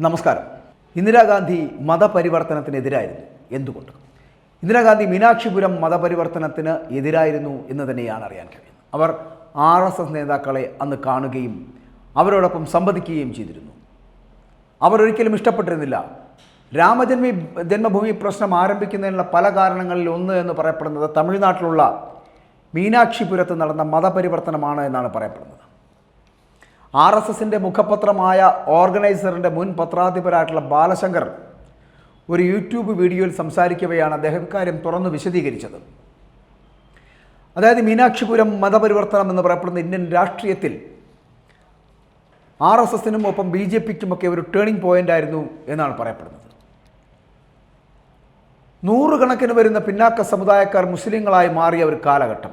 നമസ്കാരം. ഇന്ദിരാഗാന്ധി മതപരിവർത്തനത്തിനെതിരായിരുന്നു. എന്തുകൊണ്ട്? ഇന്ദിരാഗാന്ധി മീനാക്ഷിപുരം മതപരിവർത്തനത്തിന് എതിരായിരുന്നു എന്ന് തന്നെയാണ് അറിയാൻ കഴിയുന്നത്. അവർ RSS നേതാക്കളെ അന്ന് കാണുകയും അവരോടൊപ്പം സംവദിക്കുകയും ചെയ്തിരുന്നു. അവർ ഒരിക്കലും ഇഷ്ടപ്പെട്ടിരുന്നില്ല. ജന്മഭൂമി പ്രശ്നം ആരംഭിക്കുന്നതിനുള്ള പല കാരണങ്ങളിൽ ഒന്ന് എന്ന് പറയപ്പെടുന്നത് തമിഴ്നാട്ടിലുള്ള മീനാക്ഷിപുരത്ത് നടന്ന മതപരിവർത്തനമാണ് എന്നാണ് പറയപ്പെടുന്നത്. RSSൻ്റെ മുഖപത്രമായ ഓർഗനൈസറിൻ്റെ മുൻ പത്രാധിപരായിട്ടുള്ള ബാലശങ്കർ ഒരു യൂട്യൂബ് വീഡിയോയിൽ സംസാരിക്കവെയാണ് അദ്ദേഹം ഇക്കാര്യം തുറന്നു വിശദീകരിച്ചത്. അതായത് മീനാക്ഷിപുരം മതപരിവർത്തനം എന്ന് പറയപ്പെടുന്ന ഇന്ത്യൻ രാഷ്ട്രീയത്തിൽ RSSനും ഒപ്പം BJPക്കുമൊക്കെ ഒരു ടേണിംഗ് പോയിന്റ് ആയിരുന്നു എന്നാണ് പറയപ്പെടുന്നത്. നൂറുകണക്കിന് വരുന്ന പിന്നാക്ക സമുദായക്കാർ മുസ്ലിങ്ങളായി മാറിയ ഒരു കാലഘട്ടം.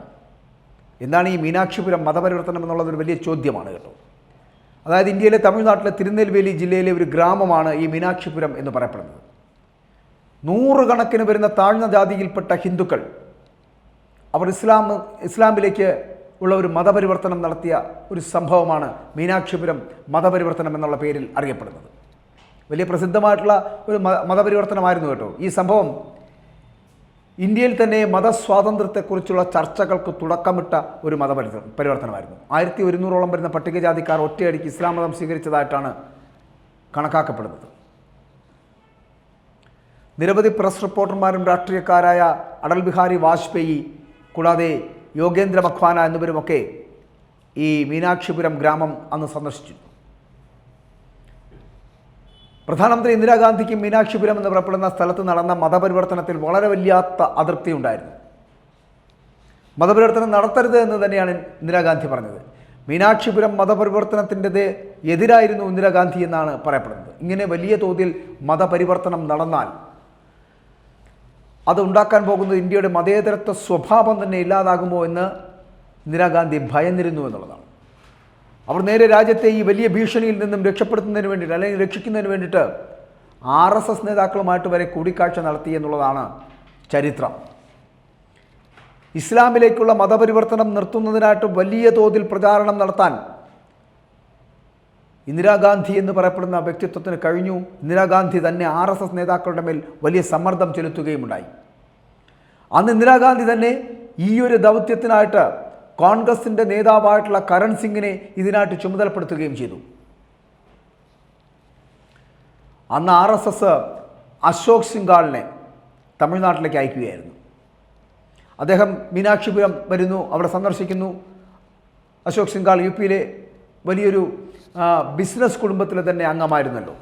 എന്താണ് ഈ മീനാക്ഷിപുരം മതപരിവർത്തനം എന്നുള്ളതൊരു വലിയ ചോദ്യമാണ് കേട്ടോ. അതായത് ഇന്ത്യയിലെ തമിഴ്നാട്ടിലെ തിരുനെൽവേലി ജില്ലയിലെ ഒരു ഗ്രാമമാണ് ഈ മീനാക്ഷിപുരം എന്ന് പറയപ്പെടുന്നത്. നൂറുകണക്കിന് വരുന്ന താഴ്ന്ന ജാതിയിൽപ്പെട്ട ഹിന്ദുക്കൾ അവർ ഇസ്ലാമിലേക്ക് ഉള്ള ഒരു മതപരിവർത്തനം നടത്തിയ ഒരു സംഭവമാണ് മീനാക്ഷിപുരം മതപരിവർത്തനം എന്നുള്ള പേരിൽ അറിയപ്പെടുന്നത്. വലിയ പ്രസിദ്ധമായിട്ടുള്ള ഒരു മതപരിവർത്തനമായിരുന്നു കേട്ടോ. ഈ സംഭവം ഇന്ത്യയിൽ തന്നെ മതസ്വാതന്ത്ര്യത്തെക്കുറിച്ചുള്ള ചർച്ചകൾക്ക് തുടക്കമിട്ട ഒരു മതപരിവർത്തനമായിരുന്നു. 1100ഓളം വരുന്ന പട്ടികജാതിക്കാർ ഒറ്റയടിക്ക് ഇസ്ലാം മതം സ്വീകരിച്ചതായിട്ടാണ് കണക്കാക്കപ്പെടുന്നത്. നിരവധി പ്രസ് റിപ്പോർട്ടർമാരും രാഷ്ട്രീയക്കാരായ അടൽ ബിഹാരി വാജ്പേയി കൂടാതെ യോഗേന്ദ്ര മഖ്വാന എന്നിവരുമൊക്കെ ഈ മീനാക്ഷിപുരം ഗ്രാമം അന്ന് സന്ദർശിച്ചു. പ്രധാനമന്ത്രി ഇന്ദിരാഗാന്ധിക്ക് മീനാക്ഷിപുരം എന്ന് പറയപ്പെടുന്ന സ്ഥലത്ത് നടന്ന മതപരിവർത്തനത്തിൽ വളരെ വല്ലാത്ത അതൃപ്തി ഉണ്ടായിരുന്നു. മതപരിവർത്തനം നടത്തരുത് എന്ന് തന്നെയാണ് ഇന്ദിരാഗാന്ധി പറഞ്ഞത്. മീനാക്ഷിപുരം മതപരിവർത്തനത്തിൻ്റെത് എതിരായിരുന്നു ഇന്ദിരാഗാന്ധി എന്നാണ് പറയപ്പെടുന്നത്. ഇങ്ങനെ വലിയ തോതിൽ മതപരിവർത്തനം നടന്നാൽ അത് ഉണ്ടാക്കാൻ പോകുന്നത് ഇന്ത്യയുടെ മതേതരത്വ സ്വഭാവം തന്നെ ഇല്ലാതാകുമോ എന്ന് ഇന്ദിരാഗാന്ധി ഭയന്നിരുന്നു എന്നുള്ളതാണ്. അവർ നേരെ രാജ്യത്തെ ഈ വലിയ ഭീഷണിയിൽ നിന്നും രക്ഷപ്പെടുത്തുന്നതിന് വേണ്ടിയിട്ട് അല്ലെങ്കിൽ രക്ഷിക്കുന്നതിന് വേണ്ടിയിട്ട് RSS നേതാക്കളുമായിട്ട് വരെ കൂടിക്കാഴ്ച നടത്തി എന്നുള്ളതാണ് ചരിത്രം. ഇസ്ലാമിലേക്കുള്ള മതപരിവർത്തനം നിർത്തുന്നതിനായിട്ട് വലിയ തോതിൽ പ്രചാരണം നടത്താൻ ഇന്ദിരാഗാന്ധി എന്ന് പറയപ്പെടുന്ന വ്യക്തിത്വത്തിന് കഴിഞ്ഞു. ഇന്ദിരാഗാന്ധി തന്നെ RSS നേതാക്കളുടെ മേൽ വലിയ സമ്മർദ്ദം ചെലുത്തുകയുമുണ്ടായി. അന്ന് ഇന്ദിരാഗാന്ധി തന്നെ ഈ ഒരു ദൗത്യത്തിനായിട്ട് കോൺഗ്രസിൻ്റെ നേതാവായിട്ടുള്ള കരൺ സിംഗിനെ ഇതിനായിട്ട് ചുമതലപ്പെടുത്തുകയും ചെയ്തു. അന്ന് RSS അശോക് സിംഗാളിനെ തമിഴ്നാട്ടിലേക്ക് അയക്കുകയായിരുന്നു. അദ്ദേഹം മീനാക്ഷിപുരം വരുന്നു, അവിടെ സന്ദർശിക്കുന്നു. അശോക് സിംഗാൾ UPയിലെ വലിയൊരു ബിസിനസ് കുടുംബത്തിലെ തന്നെ അംഗമായിരുന്നല്ലോ.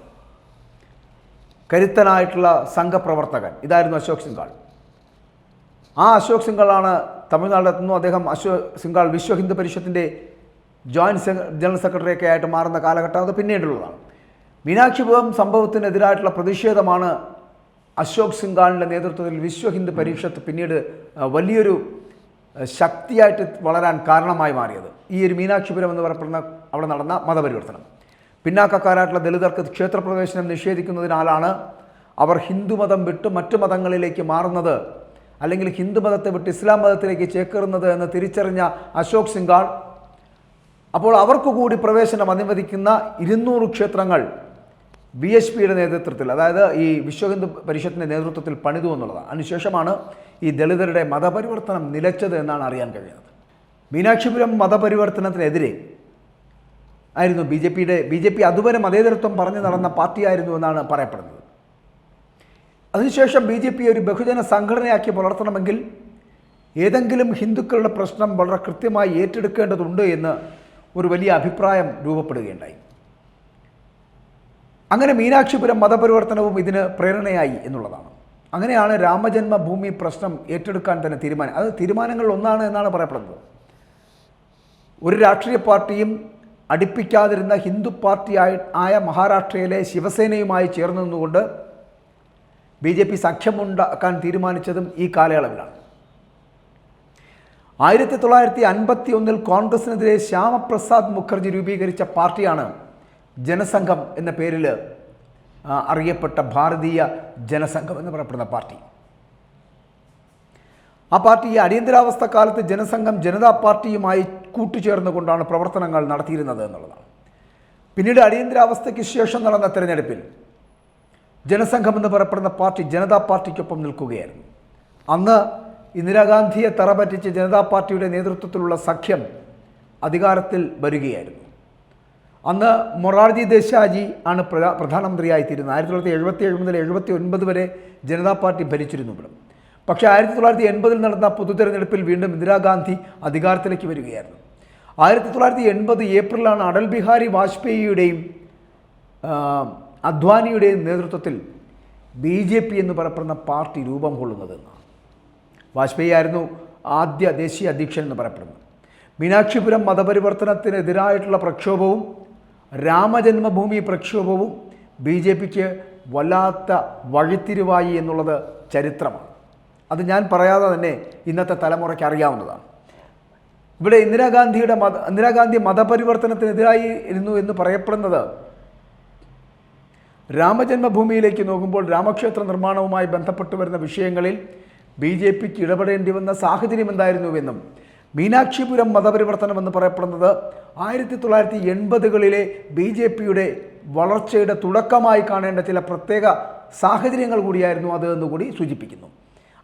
കരുത്തനായിട്ടുള്ള സംഘപ്രവർത്തകൻ ഇതായിരുന്നു അശോക് സിംഗാൾ. ആ അശോക് സിംഗാളാണ് തമിഴ്നാട്ടിലെത്തുന്നു. അദ്ദേഹം അശോക് സിംഗാൾ വിശ്വ ഹിന്ദു പരിഷത്തിൻ്റെ ജോയിൻറ്റ് ജനറൽ സെക്രട്ടറിയൊക്കെ ആയിട്ട് മാറുന്ന കാലഘട്ടം അത് പിന്നീടുള്ളതാണ്. മീനാക്ഷിപുരം സംഭവത്തിനെതിരായിട്ടുള്ള പ്രതിഷേധമാണ് അശോക് സിംഗാളിൻ്റെ നേതൃത്വത്തിൽ വിശ്വ ഹിന്ദു പരിഷത്ത് പിന്നീട് വലിയൊരു ശക്തിയായിട്ട് വളരാൻ കാരണമായി മാറിയത്. ഈ ഒരു മീനാക്ഷിപുരം എന്ന് പറയപ്പെടുന്ന അവിടെ നടന്ന മതപരിവർത്തനം. പിന്നാക്കക്കാരായിട്ടുള്ള ദളിതർക്ക് ക്ഷേത്രപ്രവേശനം നിഷേധിക്കുന്നതിനാലാണ് അവർ ഹിന്ദുമതം വിട്ട് മറ്റു മതങ്ങളിലേക്ക് മാറുന്നത്, അല്ലെങ്കിൽ ഹിന്ദുമതത്തെ വിട്ട് ഇസ്ലാം മതത്തിലേക്ക് ചേക്കേറുന്നത് എന്ന് തിരിച്ചറിഞ്ഞ അശോക് സിംഗാൾ അപ്പോൾ അവർക്ക് കൂടി പ്രവേശനം അനുവദിക്കുന്ന 200 ക്ഷേത്രങ്ങൾ BHPയുടെ നേതൃത്വത്തിൽ, അതായത് ഈ വിശ്വ ഹിന്ദു പരിഷത്തിൻ്റെ നേതൃത്വത്തിൽ പണിതു എന്നുള്ളതാണ്. അതിനുശേഷമാണ് ഈ ദളിതരുടെ മതപരിവർത്തനം നിലച്ചത് എന്നാണ് അറിയാൻ കഴിയുന്നത്. മീനാക്ഷിപുരം മതപരിവർത്തനത്തിനെതിരെ ആയിരുന്നു BJP അതുവരെ മതേതരത്വം പറഞ്ഞു നടന്ന പാർട്ടിയായിരുന്നു എന്നാണ് പറയപ്പെടുന്നത്. അതിനുശേഷം BJP ഒരു ബഹുജന സംഘടനയാക്കി വളർത്തണമെങ്കിൽ ഏതെങ്കിലും ഹിന്ദുക്കളുടെ പ്രശ്നം വളരെ കൃത്യമായി ഏറ്റെടുക്കേണ്ടതുണ്ട് എന്ന് ഒരു വലിയ അഭിപ്രായം രൂപപ്പെടുകയുണ്ടായി. അങ്ങനെ മീനാക്ഷിപുരം മതപരിവർത്തനവും ഇതിന് പ്രേരണയായി എന്നുള്ളതാണ്. അങ്ങനെയാണ് രാമജന്മഭൂമി പ്രശ്നം ഏറ്റെടുക്കാൻ തന്നെ അത് തീരുമാനങ്ങളിൽ ഒന്നാണ് എന്നാണ് പറയപ്പെടുന്നത്. ഒരു രാഷ്ട്രീയ പാർട്ടിയും അടുപ്പിക്കാതിരുന്ന ഹിന്ദു പാർട്ടിയായ മഹാരാഷ്ട്രയിലെ ശിവസേനയുമായി ചേർന്ന് നിന്നുകൊണ്ട് BJP സഖ്യമുണ്ടാക്കാൻ തീരുമാനിച്ചതും ഈ കാലയളവിലാണ്. 1951 കോൺഗ്രസിനെതിരെ ശ്യാമപ്രസാദ് മുഖർജി രൂപീകരിച്ച പാർട്ടിയാണ് ജനസംഘം എന്ന പേരിൽ അറിയപ്പെട്ട ഭാരതീയ ജനസംഘം എന്ന് പറയപ്പെടുന്ന പാർട്ടി. ആ പാർട്ടി അടിയന്തരാവസ്ഥ കാലത്ത് ജനസംഘം ജനതാ പാർട്ടിയുമായി കൂട്ടുചേർന്നുകൊണ്ടാണ് പ്രവർത്തനങ്ങൾ നടത്തിയിരുന്നത് എന്നുള്ളതാണ്. പിന്നീട് അടിയന്തരാവസ്ഥയ്ക്ക് ശേഷം നടന്ന തെരഞ്ഞെടുപ്പിൽ ജനസംഘം എന്ന് പറയപ്പെടുന്ന പാർട്ടി ജനതാ പാർട്ടിക്കൊപ്പം നിൽക്കുകയായിരുന്നു. അന്ന് ഇന്ദിരാഗാന്ധിയെ തറപറ്റിച്ച് ജനതാ പാർട്ടിയുടെ നേതൃത്വത്തിലുള്ള സഖ്യം അധികാരത്തിൽ വരികയായിരുന്നു. അന്ന് മൊറാർജി ദേശായി ആണ് പ്രധാനമന്ത്രിയായിത്തീരുന്നത്. 1977 മുതൽ 79 വരെ ജനതാ പാർട്ടി ഭരിച്ചിരുന്നു ഇവിടെ. പക്ഷേ 1980 നടന്ന പൊതു തെരഞ്ഞെടുപ്പിൽ വീണ്ടും ഇന്ദിരാഗാന്ധി അധികാരത്തിലേക്ക് വരികയായിരുന്നു. 1980 ഏപ്രിലാണ് അടൽ ബിഹാരി വാജ്പേയിയുടെയും അദ്വാനിയുടെയും നേതൃത്വത്തിൽ BJP എന്ന് പറയപ്പെടുന്ന പാർട്ടി രൂപം കൊള്ളുന്നതെന്ന്. വാജ്പേയി ആയിരുന്നു ആദ്യ ദേശീയ അധ്യക്ഷൻ എന്ന് പറയപ്പെടുന്നത്. മീനാക്ഷിപുരം മതപരിവർത്തനത്തിനെതിരായിട്ടുള്ള പ്രക്ഷോഭവും രാമജന്മഭൂമി പ്രക്ഷോഭവും BJPക്ക് വല്ലാത്ത വഴിത്തിരിവായി എന്നുള്ളത് ചരിത്രമാണ്. അത് ഞാൻ പറയാതെ തന്നെ ഇന്നത്തെ തലമുറയ്ക്ക് അറിയാവുന്നതാണ്. ഇവിടെ ഇന്ദിരാഗാന്ധി മതപരിവർത്തനത്തിനെതിരായി ഇരുന്നു എന്ന് പറയപ്പെടുന്നത് രാമജന്മഭൂമിയിലേക്ക് നോക്കുമ്പോൾ രാമക്ഷേത്ര നിർമ്മാണവുമായി ബന്ധപ്പെട്ട് വരുന്ന വിഷയങ്ങളിൽ BJPക്ക് ഇടപെടേണ്ടി വന്ന സാഹചര്യം എന്തായിരുന്നുവെന്നും മീനാക്ഷിപുരം മതപരിവർത്തനം എന്ന് പറയപ്പെടുന്നത് 1980കളിലെ BJPയുടെ വളർച്ചയുടെ തുടക്കമായി കാണേണ്ട ചില പ്രത്യേക സാഹചര്യങ്ങൾ കൂടിയായിരുന്നു അത് എന്നുകൂടി സൂചിപ്പിക്കുന്നു.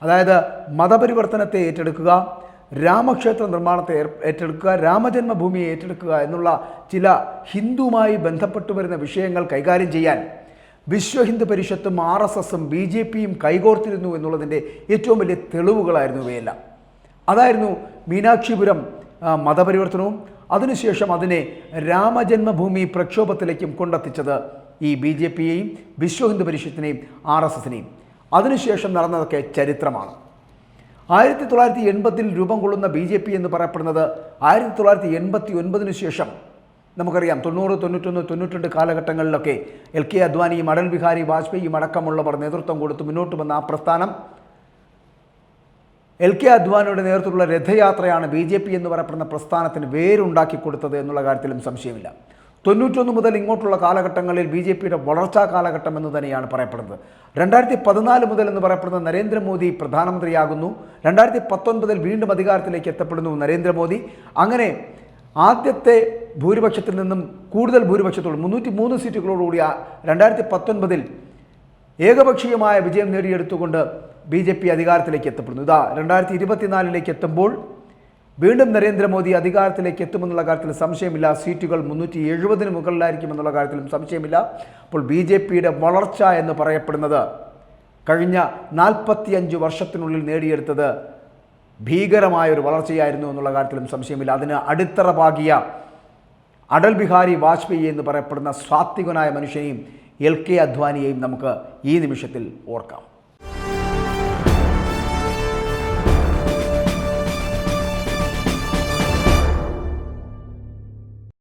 അതായത് മതപരിവർത്തനത്തെ ഏറ്റെടുക്കുക, രാമക്ഷേത്ര നിർമ്മാണത്തെ ഏറ്റെടുക്കുക, രാമജന്മഭൂമിയെ ഏറ്റെടുക്കുക എന്നുള്ള ചില ഹിന്ദുവുമായി ബന്ധപ്പെട്ടു വരുന്ന വിഷയങ്ങൾ കൈകാര്യം ചെയ്യാൻ വിശ്വ ഹിന്ദു പരിഷത്തും RSSും BJPയും കൈകോർത്തിരുന്നു എന്നുള്ളതിൻ്റെ ഏറ്റവും വലിയ തെളിവുകളായിരുന്നു ഇവയെല്ലാം. അതായിരുന്നു മീനാക്ഷിപുരം മതപരിവർത്തനവും അതിനുശേഷം അതിനെ രാമജന്മഭൂമി പ്രക്ഷോഭത്തിലേക്കും കൊണ്ടെത്തിച്ചത് ഈ BJPയെയും വിശ്വ ഹിന്ദു പരിഷത്തിനെയും RSSനെയും. അതിനുശേഷം നടന്നതൊക്കെ ചരിത്രമാണ്. 1980 രൂപം കൊള്ളുന്ന BJP എന്ന് പറയപ്പെടുന്നത് 1989 ശേഷം നമുക്കറിയാം 90, 91, 92 കാലഘട്ടങ്ങളിലൊക്കെ LK അദ്വാനിയും അടൽ ബിഹാരി വാജ്പേയിയും അടക്കമുള്ളവർ നേതൃത്വം കൊടുത്ത് മുന്നോട്ട് വന്ന ആ പ്രസ്ഥാനം LK അദ്വാനിയുടെ നേതൃത്വത്തിലുള്ള രഥയാത്രയാണ് BJP എന്ന് പറയപ്പെടുന്ന പ്രസ്ഥാനത്തിന് വേരുണ്ടാക്കി കൊടുത്തത് എന്നുള്ള കാര്യത്തിലും സംശയമില്ല. 91 മുതൽ ഇങ്ങോട്ടുള്ള കാലഘട്ടങ്ങളിൽ BJPയുടെ വളർച്ചാ കാലഘട്ടം എന്ന് തന്നെയാണ് പറയപ്പെടുന്നത്. 2014 മുതൽ എന്ന് പറയപ്പെടുന്ന നരേന്ദ്രമോദി പ്രധാനമന്ത്രിയാകുന്നു. 2019 വീണ്ടും അധികാരത്തിലേക്ക് എത്തപ്പെടുന്നു നരേന്ദ്രമോദി. അങ്ങനെ ആദ്യത്തെ ഭൂരിപക്ഷത്തിൽ നിന്നും കൂടുതൽ ഭൂരിപക്ഷത്തോട് 303 സീറ്റുകളോടുകൂടി 2019 ഏകപക്ഷീയമായ വിജയം നേടിയെടുത്തുകൊണ്ട് BJP അധികാരത്തിലേക്ക് എത്തപ്പെടുന്നു. ഇതാ 2024 എത്തുമ്പോൾ വീണ്ടും നരേന്ദ്രമോദി അധികാരത്തിലേക്ക് എത്തുമെന്നുള്ള കാര്യത്തിൽ സംശയമില്ല. സീറ്റുകൾ 370 മുകളിലായിരിക്കുമെന്നുള്ള കാര്യത്തിലും സംശയമില്ല. അപ്പോൾ BJPയുടെ വളർച്ച എന്ന് പറയപ്പെടുന്നത് കഴിഞ്ഞ 45 വർഷത്തിനുള്ളിൽ നേടിയെടുത്തത് ഭീകരമായൊരു വളർച്ചയായിരുന്നു എന്നുള്ള കാര്യത്തിലും സംശയമില്ല. അതിന് അടിത്തറ പാകിയ അടൽ ബിഹാരി വാജ്പേയി എന്ന് പറയപ്പെടുന്ന സാത്വികനായ മനുഷ്യനെയും LK അദ്വാനിയെയും നമുക്ക് ഈ നിമിഷത്തിൽ ഓർക്കാം.